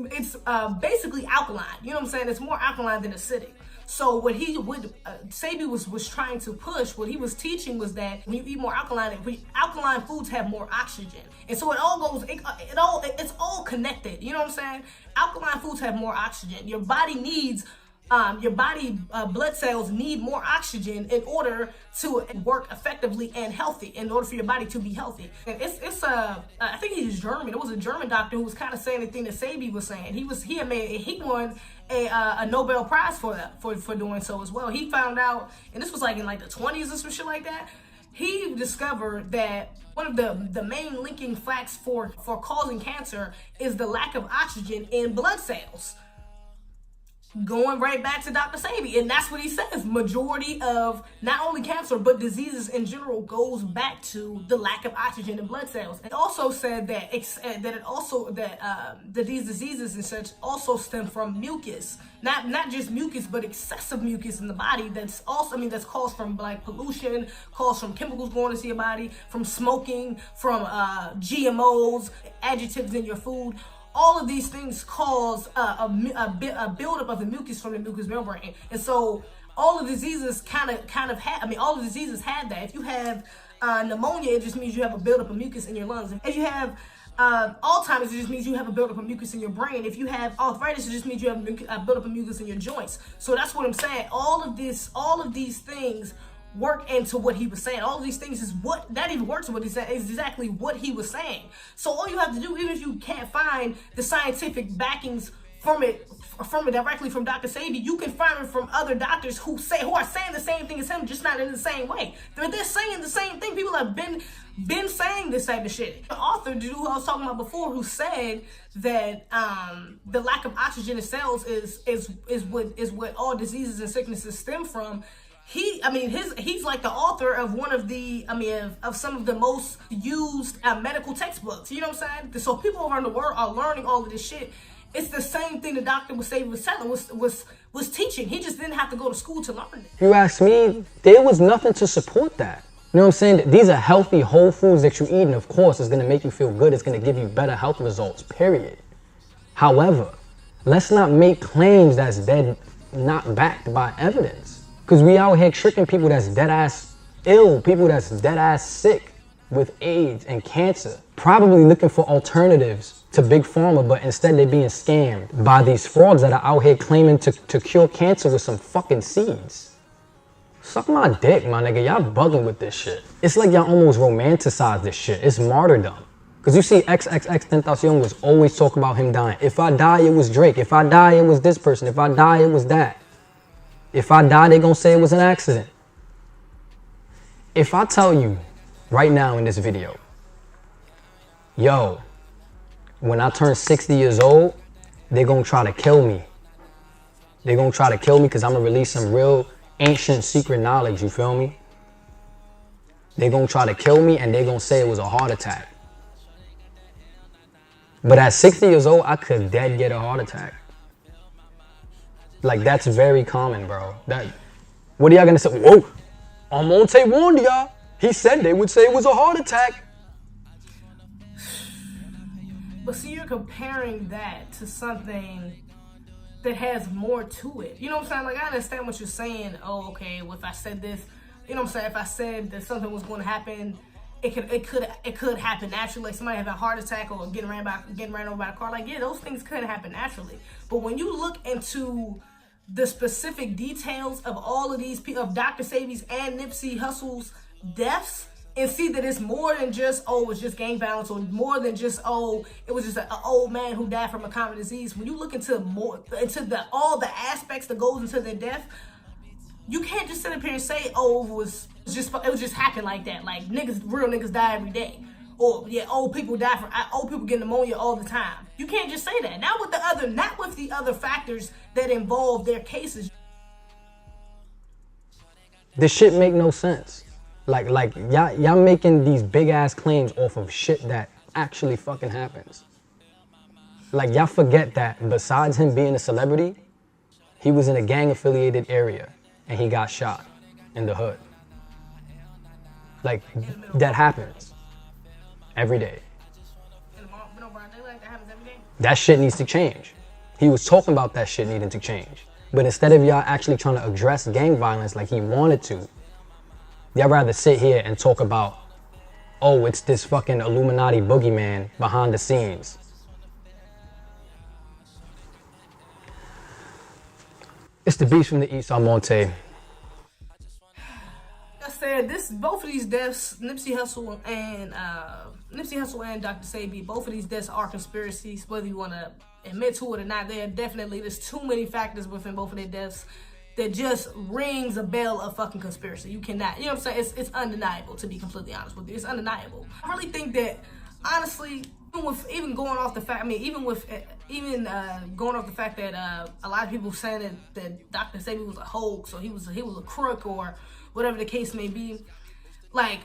basically alkaline. You know what I'm saying? It's more alkaline than acidic. So what Sebi was trying to push, what he was teaching was that when you eat more alkaline foods have more oxygen. And so it's all connected. You know what I'm saying? Alkaline foods have more oxygen. Your body needs blood cells need more oxygen in order to work effectively and healthy, in order for your body to be healthy. And I think he's German. It was a German doctor who was kind of saying the thing that Sebi was saying. He won a Nobel Prize for doing so as well. He found out, and this was like in like the 20s or some shit like that. He discovered that one of the main linking facts for causing cancer is the lack of oxygen in blood cells. Going right back to Dr. Sebi, and that's what he says. Majority of not only cancer but diseases in general goes back to the lack of oxygen in blood cells. It also said that these diseases and such also stem from mucus, not just mucus but excessive mucus in the body. That's caused from like pollution, caused from chemicals going into your body, from smoking, from GMOs, adjectives in your food. All of these things cause a buildup of the mucus from the mucous membrane, and so all of the diseases all of the diseases have that. If you have pneumonia, it just means you have a buildup of mucus in your lungs. If you have Alzheimer's, it just means you have a buildup of mucus in your brain. If you have arthritis, it just means you have a buildup of mucus in your joints. So that's what I'm saying. All of these things work into what he was saying. All of these things is what that even works with what he said, is exactly what he was saying. So all you have to do, even if you can't find the scientific backings from it directly from Dr. Sebi. You can find it from other doctors who are saying the same thing as him, just not in the same way. They're saying the same thing. People have been saying this type of shit. The author, the dude who I was talking about before, who said that the lack of oxygen in cells is what all diseases and sicknesses stem from. He's like the author of one of the, of some of the most used medical textbooks. You know what I'm saying? So people around the world are learning all of this shit. It's the same thing the Dr. Sebi was telling, was teaching. He just didn't have to go to school to learn it. If you ask me, there was nothing to support that. You know what I'm saying? These are healthy, whole foods that you eat, and of course, it's gonna make you feel good. It's gonna give you better health results, period. However, let's not make claims that's dead, not backed by evidence. Because we out here tricking people that's dead ass ill, people that's dead ass sick with AIDS and cancer, probably looking for alternatives to Big Pharma, but instead they're being scammed by these frauds that are out here claiming to cure cancer with some fucking seeds. Suck my dick, my nigga. Y'all bugging with this shit. It's like y'all almost romanticize this shit. It's martyrdom. Because you see XXXTentacion was always talking about him dying. If I die, it was Drake. If I die, it was this person. If I die, it was that. If I die, they gonna say it was an accident. If I tell you right now in this video, yo, when I turn 60 years old, they're gonna try to kill me. They're gonna try to kill me because I'm gonna release some real ancient secret knowledge, you feel me? They're gonna try to kill me and they're gonna say it was a heart attack. But at 60 years old, I could dead get a heart attack. Like, that's very common, bro. What are y'all gonna say? Whoa, Almonte warned y'all. He said they would say it was a heart attack. But see, you're comparing that to something that has more to it. You know what I'm saying? Like, I understand what you're saying. Oh, okay, well, if I said this, you know what I'm saying? If I said that something was going to happen, it could happen naturally. Like somebody having a heart attack or getting ran over by a car. Like, yeah, those things could happen naturally. But when you look into the specific details of all of these people, of Dr. Sebi's and Nipsey Hussle's deaths, and see that it's more than just, oh, it's just gang violence, or more than just, oh, it was just an old man who died from a common disease. When you look into all the aspects that goes into their death, you can't just sit up here and say, oh, it was just happen like that. Like, real niggas die every day. Or, yeah, old people get pneumonia all the time. You can't just say that. Not with the other factors that involve their cases. This shit make no sense. Like y'all making these big ass claims off of shit that actually fucking happens. Like, y'all forget that besides him being a celebrity, he was in a gang affiliated area and he got shot in the hood. Like, that happens every day. That shit needs to change. He was talking about that shit needing to change. But instead of y'all actually trying to address gang violence like he wanted to, y'all rather sit here and talk about, oh, it's this fucking Illuminati boogeyman behind the scenes. It's the beast from the East, Almonte. I said both of these deaths, Nipsey Hussle and Dr. Sebi, both of these deaths are conspiracies, whether you want to admit to it or not. There's too many factors within both of their deaths that just rings a bell of fucking conspiracy. You cannot, you know what I'm saying? It's undeniable, to be completely honest with you. It's undeniable. I really think that, honestly, even going off the fact that a lot of people saying that Dr. Sebi was a hoax, or he was a crook, or whatever the case may be, like,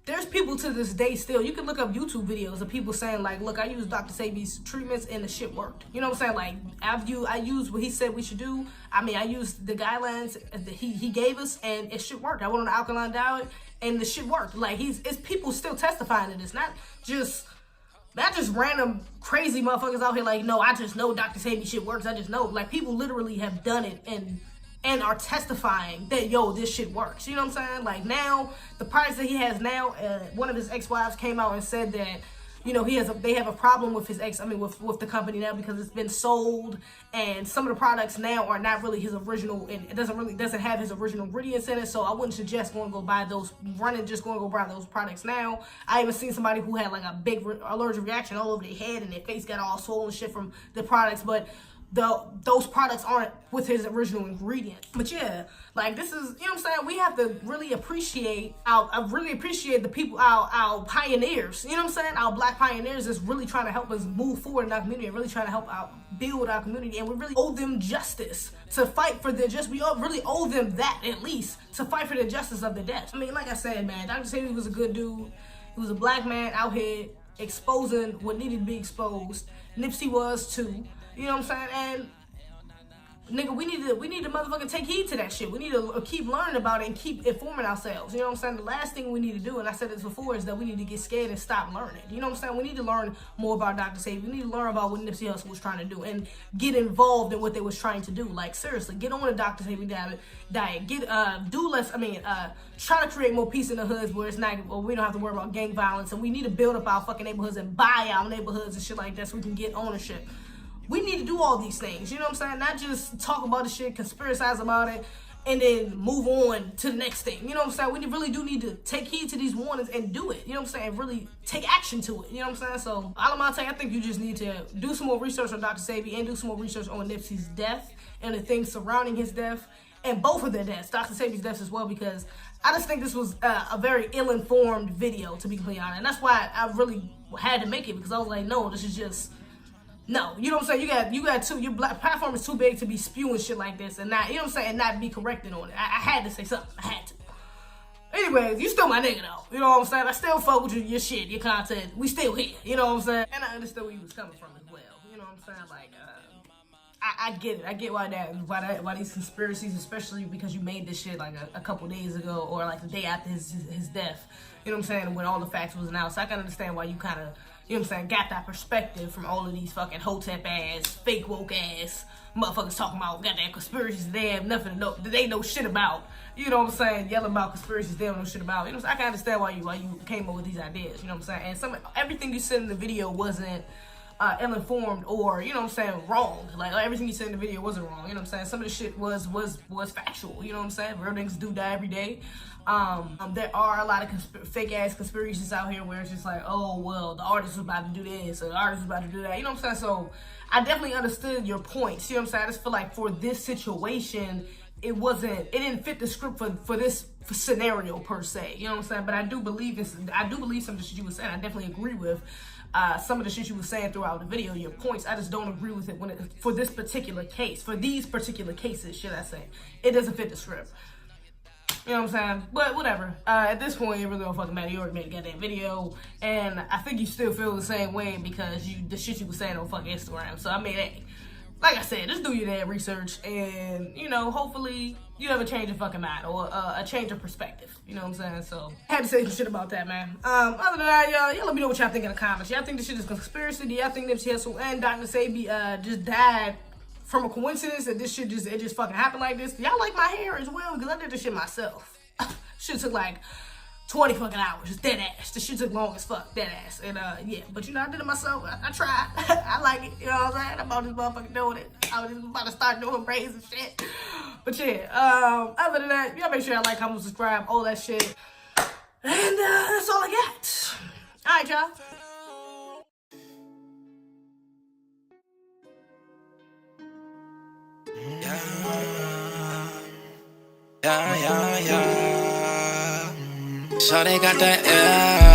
there's people to this day still, you can look up YouTube videos of people saying, like, look, I used Dr. Sebi's treatments and the shit worked. You know what I'm saying? Like, I used what he said we should do. I used the guidelines that he gave us, and it shit worked. I went on the alkaline diet and the shit worked. Like, it's people still testifying to this, not just random crazy motherfuckers out here like, no, I just know Dr. Sebi shit works. I just know. Like, people literally have done it and are testifying that, yo, this shit works. You know what I'm saying? Like, now, the products that he has now, one of his ex-wives came out and said that, you know, they have a problem with his with the company now because it's been sold, and some of the products now are not really his original, and it doesn't have his original ingredients in it. So I wouldn't suggest going to go buy those products now. I even seen somebody who had like a big allergic reaction all over their head, and their face got all swollen and shit from the products. But those products aren't with his original ingredients. But yeah, like this is, you know what I'm saying, we have to really appreciate the people, our pioneers, you know what I'm saying, our black pioneers is really trying to help us move forward in our community and really trying to help build our community, and we really owe them justice to fight for their justice. We really owe them that, at least, to fight for the justice of the deaths. I mean, like I said, man, Dr. Sebi was a good dude. He was a black man out here exposing what needed to be exposed. Nipsey was too. You know what I'm saying? And nigga, we need to motherfucking take heed to that shit. We need to keep learning about it and keep informing ourselves. You know what I'm saying? The last thing we need to do, and I said this before, is that we need to get scared and stop learning. You know what I'm saying? We need to learn more about Dr. Sebi. We need to learn about what Nipsey Hussle was trying to do and get involved in what they was trying to do. Like, seriously, get on the Dr. Sebi diet. Try to create more peace in the hoods where it's not, well, we don't have to worry about gang violence, and we need to build up our fucking neighborhoods and buy our neighborhoods and shit like that so we can get ownership. We need to do all these things, you know what I'm saying? Not just talk about the shit, conspiracize about it, and then move on to the next thing. You know what I'm saying? We really do need to take heed to these warnings and do it. You know what I'm saying? Really take action to it. You know what I'm saying? So, ALMONTE, I think you just need to do some more research on Dr. Sebi and do some more research on Nipsey's death and the things surrounding his death and both of their deaths, Dr. Sebi's deaths as well, because I just think this was a very ill-informed video, to be completely honest. And that's why I really had to make it, because I was like, no, this is just... No, you know what I'm saying? You got your black platform is too big to be spewing shit like this and not, you know what I'm saying, and not be corrected on it. I had to say something. I had to. Anyways, you still my nigga though. You know what I'm saying? I still fuck with your shit, your content. We still here. You know what I'm saying? And I understood where you was coming from as well. You know what I'm saying? Like, I get it. I get why these conspiracies, especially because you made this shit like a couple days ago or like the day after his death. You know what I'm saying? When all the facts was announced, I can understand why you kind of, you know what I'm saying, got that perspective from all of these fucking hotep ass, fake woke ass motherfuckers talking about goddamn conspiracies they have nothing to know, they know shit about. You know what I'm saying? Yelling about conspiracies they don't know shit about. You know what I'm saying? I can understand why you came up with these ideas. You know what I'm saying? And everything you said in the video wasn't ill-informed or, you know what I'm saying, wrong. Like, everything you said in the video wasn't wrong. You know what I'm saying? Some of the shit was factual. You know what I'm saying? Real niggas do die every day. There are a lot of fake ass conspiracies out here where it's just like, oh, well, the artist was about to do this or the artist was about to do that. You know what I'm saying? So I definitely understood your points. You know what I'm saying? I just feel like for this situation, it didn't fit the script for this scenario per se. You know what I'm saying? But I do believe some of the shit you were saying. I definitely agree with some of the shit you were saying throughout the video, your points. I just don't agree with it for this particular case, for these particular cases, should I say. It doesn't fit the script. You know what I'm saying? But whatever. At this point, it really don't fucking matter. You already made a goddamn video, and I think you still feel the same way because the shit you were saying on fucking Instagram. So I mean, hey, like I said, just do your damn research, and you know, hopefully you have a change of fucking mind or a change of perspective. You know what I'm saying? So I had to say some shit about that, man. Other than that, y'all let me know what y'all think in the comments. Y'all think this shit is a conspiracy? Do y'all think Nipsey Hussle and Dr. Sebi just died from a coincidence that this shit just fucking happened like this? Y'all like my hair as well? Because I did this shit myself. Shit took like 20 fucking hours. Just dead ass. This shit took long as fuck. Dead ass. And yeah, but you know, I did it myself. I tried. I like it. You know what I'm saying? I'm about this motherfucker doing it. I was just about to start doing braids and shit. But yeah, other than that, y'all make sure y'all like, comment, subscribe, all that shit. And that's all I got. Alright, y'all. Yeah. So they got that air.